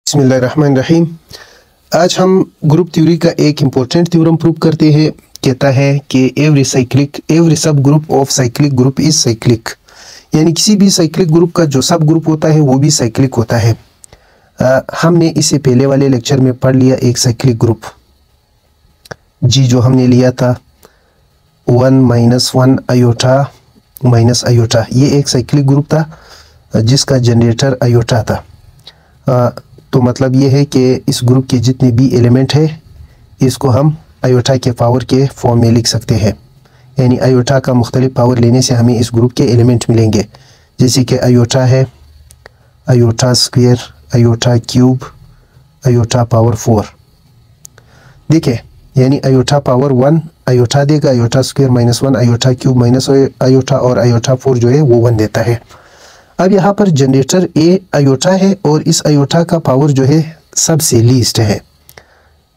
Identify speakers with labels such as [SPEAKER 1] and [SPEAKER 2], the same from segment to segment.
[SPEAKER 1] बिस्मिल्लाहिर्रहमानिर्रहीम। आज हम ग्रुप थ्योरी का एक इम्पोर्टेंट थ्योरम प्रूव करते हैं। कहता है कि एवरी सब group of cyclic group is cyclic, यानी किसी भी साइक्लिक ग्रुप का जो सब ग्रुप होता है वो भी साइक्लिक होता है। हमने इसे पहले वाले लेक्चर में पढ़ लिया। एक साइक्लिक ग्रुप जी जो हमने लिया था 1 - 1 आयोटा माइनस आयोटा, ये एक साइक्लिक ग्रुप था जिसका जनरेटर आयोटा था। तो मतलब ये है कि इस ग्रुप के जितने भी एलिमेंट है इसको हम आयोटा के पावर के फॉर्म में लिख सकते हैं, यानी आयोटा का मुख्तलिफ पावर लेने से हमें इस ग्रुप के एलिमेंट मिलेंगे। जैसे कि आयोटा है iota square, iota cube, iota power 4। देखिए, यानी आयोटा पावर 1 आयोटा देगा, iota square -1, iota cube minus iota और आयोटा 4 जो है वो 1 देता है। अब यहाँ पर जनरेटर ए आयोटा है और इस आयोटा का पावर जो है सबसे लीस्ट है,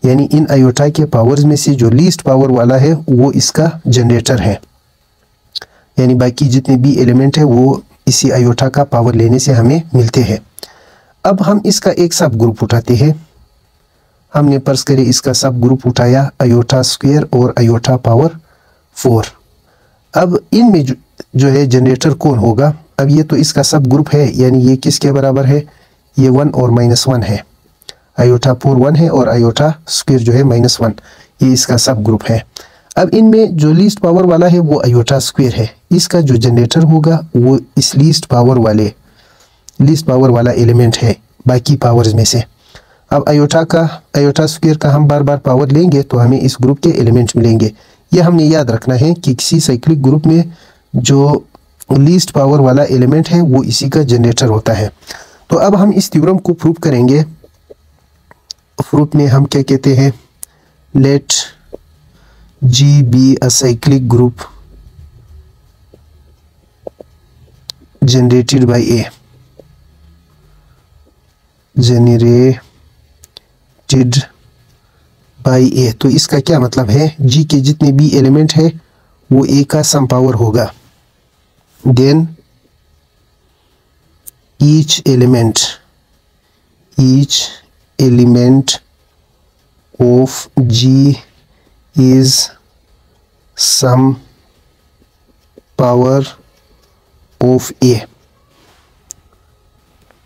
[SPEAKER 1] यानी इन आयोटा के पावर्स में से जो लीस्ट पावर वाला है वो इसका जनरेटर है, यानी बाकी जितने भी एलिमेंट है वो इसी आयोटा का पावर लेने से हमें मिलते हैं। अब हम इसका एक सब ग्रुप उठाते हैं। हमने पर्स करे इसका सब ग्रुप उठाया आयोटा स्क्वायर और आयोटा पावर 4। अब इनमें जो है जनरेटर कौन होगा? अब ये तो इसका सब ग्रुप है, यानी ये किसके बराबर है? ये 1 और -1 है। आयोटा 4 1 है और आयोटा स्क्वायर जो है -1, ये इसका सब ग्रुप है। अब इनमें जो लीस्ट पावर वाला है वो आयोटा स्क्वायर है। इसका जो जनरेटर होगा वो इस लीस्ट पावर वाला एलिमेंट है बाकी पावर्स में से। अब आयोटा स्क्वायर का हम बार बार पावर लेंगे तो हमें इस ग्रुप के एलिमेंट मिलेंगे। ये हमने याद रखना है कि किसी साइक्लिक ग्रुप में जो लीस्ट पावर वाला एलिमेंट है वो इसी का जनरेटर होता है। तो अब हम इस थ्योरम को प्रूव करेंगे। प्रूफ में हम क्या कहते हैं? Let G be a cyclic group generated by A, generated by A. तो इसका क्या मतलब है? जी के जितने भी एलिमेंट है वो ए का सम पावर होगा। Then each element of G is sum power of A,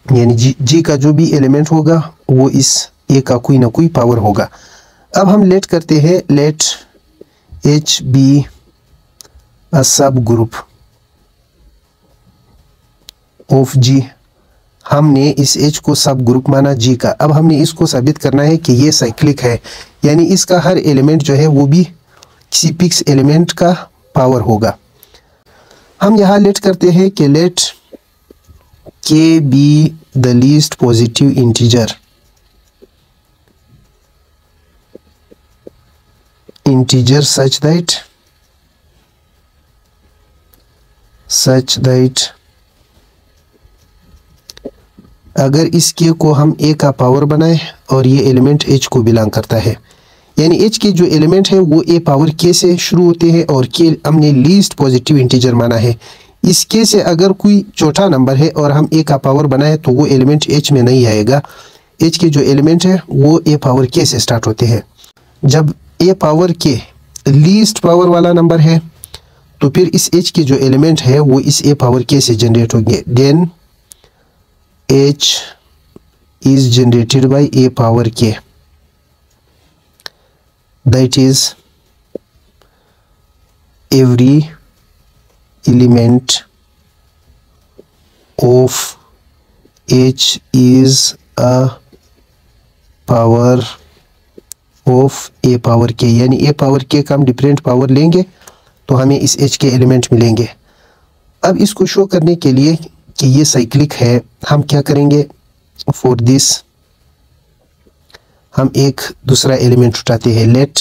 [SPEAKER 1] यानी जी का जो भी एलिमेंट होगा वो इस ए का कोई ना कोई पावर होगा। अब हम लेट करते हैं, लेट H बी अ सब ग्रुप ऑफ जी। हमने इस H को सब ग्रुप माना जी का। अब हमने इसको साबित करना है कि ये साइक्लिक है, यानी इसका हर एलिमेंट जो है वो भी किसी फिक्स एलिमेंट का पावर होगा। हम यहाँ लेट करते हैं कि लेट के be the least positive integer such that अगर इस के को हम ए का पावर बनाए और ये एलिमेंट एच को बिलोंग करता है, यानी एच के जो एलिमेंट है वो ए पावर के से शुरू होते हैं और के हमने लीस्ट पॉजिटिव इंटीजर माना है। इस के से अगर कोई चौथा नंबर है और हम ए का पावर बनाए तो वो एलिमेंट एच में नहीं आएगा। एच के जो एलिमेंट है वो ए पावर के से स्टार्ट होते हैं। जब ए पावर के लीस्ट पावर वाला नंबर है तो फिर इस एच के जो एलिमेंट है वो इस ए पावर के से जनरेट होंगे। Then H is generated by A power K, that is every element of H is a power of A power K, यानी A power K का हम डिफरेंट पावर लेंगे तो हमें इस H के एलिमेंट मिलेंगे। अब इसको शो करने के लिए कि ये साइक्लिक है हम क्या करेंगे? फॉर दिस हम एक दूसरा एलिमेंट उठाते हैं। Let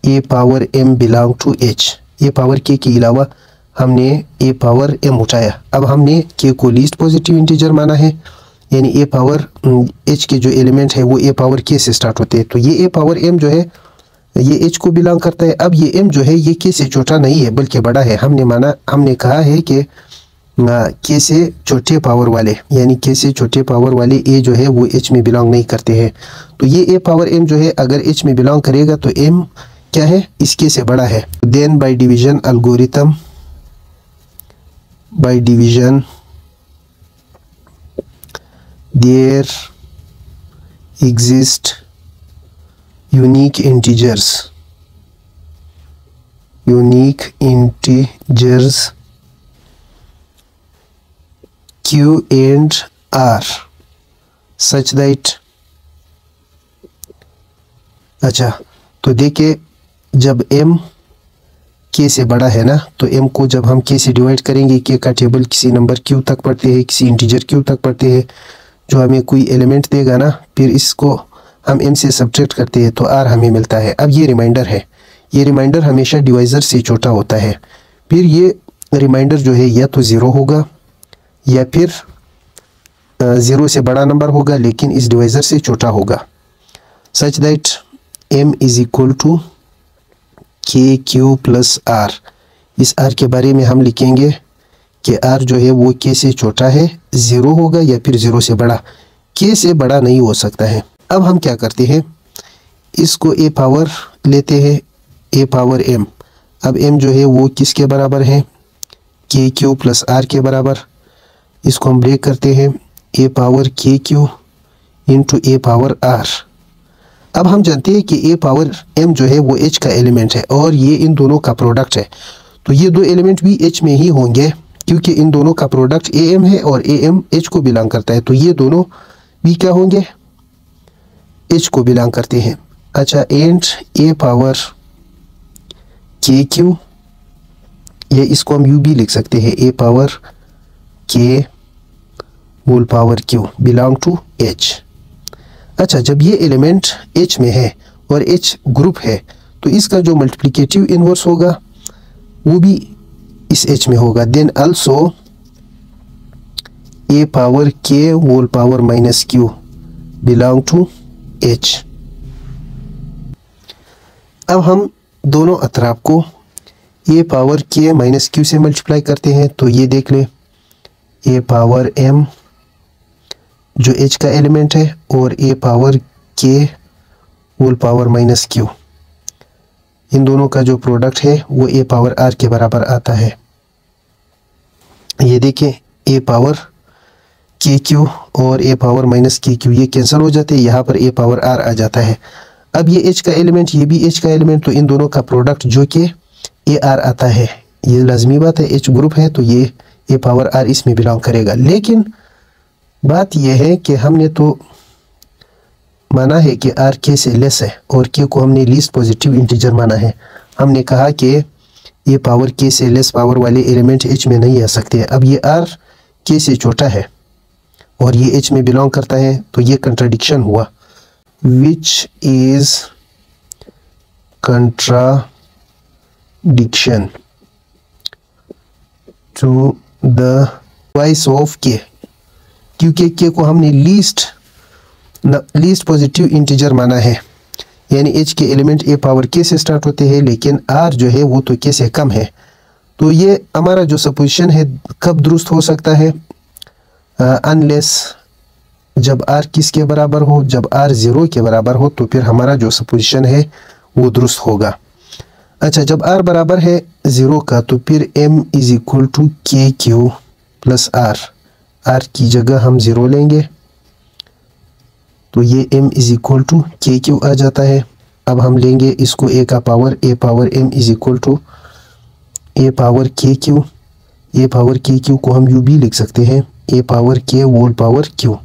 [SPEAKER 1] a power m belong to h. A power के अलावा हमने ए पावर एम उठाया। अब हमने के को लीस्ट पॉजिटिव इंटीजर माना है, यानी ए पावर एच के जो एलिमेंट है वो ए पावर के से स्टार्ट होते हैं। तो ये ए पावर एम जो है ये एच को बिलोंग करता है। अब ये एम जो है ये के से छोटा नहीं है बल्कि बड़ा है। हमने कहा है कि के से छोटे पावर वाले, यानी के से छोटे पावर वाले ए जो है वो एच में बिलोंग नहीं करते हैं। तो ये ए पावर एम जो है अगर एच में बिलोंग करेगा तो एम क्या है, इसके से बड़ा है। Then by division algorithm, by division there exist unique integers, Q and R such that, अच्छा तो देखिए जब m k से बड़ा है ना, तो m को जब हम k से डिवाइड करेंगे, k का टेबल किसी नंबर q तक पढ़ते हैं, किसी इंटीजर q तक पढ़ते हैं, जो हमें कोई एलिमेंट देगा ना, फिर इसको हम m से सब्ट्रैक्ट करते हैं तो r हमें मिलता है। अब ये रिमाइंडर है, ये रिमाइंडर हमेशा डिवाइज़र से छोटा होता है। फिर ये रिमाइंडर जो है या तो ज़ीरो होगा या फिर ज़ीरो से बड़ा नंबर होगा लेकिन इस डिवाइज़र से छोटा होगा। Such that m is equal to k q plus r. इस r के बारे में हम लिखेंगे कि r जो है वो k से छोटा है, ज़ीरो होगा या फिर ज़ीरो से बड़ा, k से बड़ा नहीं हो सकता है। अब हम क्या करते हैं, इसको a पावर लेते हैं, a पावर m। अब m जो है वो किसके बराबर है, के क्यू प्लस आर के बराबर। इसको हम ब्रेक करते हैं, a पावर के Q into a power r। अब हम जानते हैं कि a पावर m जो है वो h का एलिमेंट है और ये इन दोनों का प्रोडक्ट है, तो ये दो एलिमेंट भी h में ही होंगे क्योंकि इन दोनों का प्रोडक्ट am है और am h को बिलोंग करता है, तो ये दोनों भी क्या होंगे, h को बिलोंग करते हैं। अच्छा, एंड a पावर के क्यू, ये इसको हम u भी लिख सकते हैं, a power k whole power q belong to h। अच्छा, जब ये एलिमेंट h में है और h ग्रुप है तो इसका जो मल्टीप्लिकेटिव इन्वर्स होगा वो भी इस h में होगा। Then also a power k whole power minus q belong to h। अब हम दोनों अतराफ को a power k minus q से मल्टीप्लाई करते हैं, तो ये देख ले a पावर m जो h का एलिमेंट है और a power k whole power minus q, इन दोनों का जो प्रोडक्ट है वो a पावर r के बराबर आता है। ये देखें a पावर के क्यू और a पावर माइनस के क्यू ये कैंसिल हो जाते हैं, यहाँ पर a पावर r आ जाता है। अब ये h का एलिमेंट, ये भी h का एलिमेंट, तो इन दोनों का प्रोडक्ट जो कि a r आता है, ये लाजमी बात है, h ग्रुप है तो ये a पावर r इसमें बिलोंग करेगा। लेकिन बात यह है कि हमने तो माना है कि r k से लेस है और k को हमने लीस्ट पॉजिटिव इंटीजर माना है। हमने कहा कि ये पावर k से लेस पावर वाले एलिमेंट h में नहीं आ सकते। अब ये r k से छोटा है और ये h में बिलोंग करता है, तो ये कंट्राडिक्शन हुआ, which is contradiction to the vice of k, क्योंकि k को हमने लीस्ट पॉजिटिव इंटीजर माना है, यानी h के एलिमेंट a पावर k से स्टार्ट होते हैं लेकिन r जो है वो तो k से कम है। तो ये हमारा जो सपोजिशन है कब दुरुस्त हो सकता है, अनलेस जब r किसके बराबर हो, जब r 0 के बराबर हो, तो फिर हमारा जो सपोजिशन है वो दुरुस्त होगा। अच्छा, जब r बराबर है 0 का तो फिर m is equal to k q plus r, r की जगह हम 0 लेंगे तो ये m is equal to k q आ जाता है। अब हम लेंगे इसको a का power, a power m is equal to a power के क्यू, a पावर के क्यू को हम u भी लिख सकते हैं, a power k whole power q।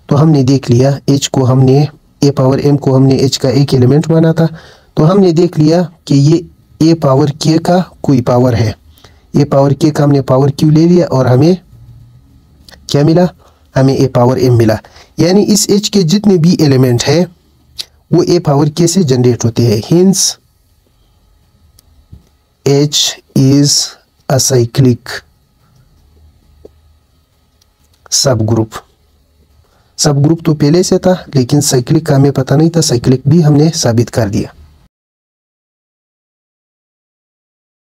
[SPEAKER 1] तो हमने देख लिया h को हमने, a पावर m को हमने h का एक एलिमेंट माना था, तो हमने देख लिया कि ये a पावर k का कोई पावर है, a पावर k का हमने पावर q ले लिया और हमें क्या मिला, हमें a पावर m मिला। यानी इस h के जितने भी एलिमेंट है वो a पावर k से जनरेट होते हैं। Hints h is a cyclic सब ग्रुप। सब ग्रुप तो पहले से था लेकिन साइक्लिक का हमें पता नहीं था, साइक्लिक भी हमने साबित कर दिया।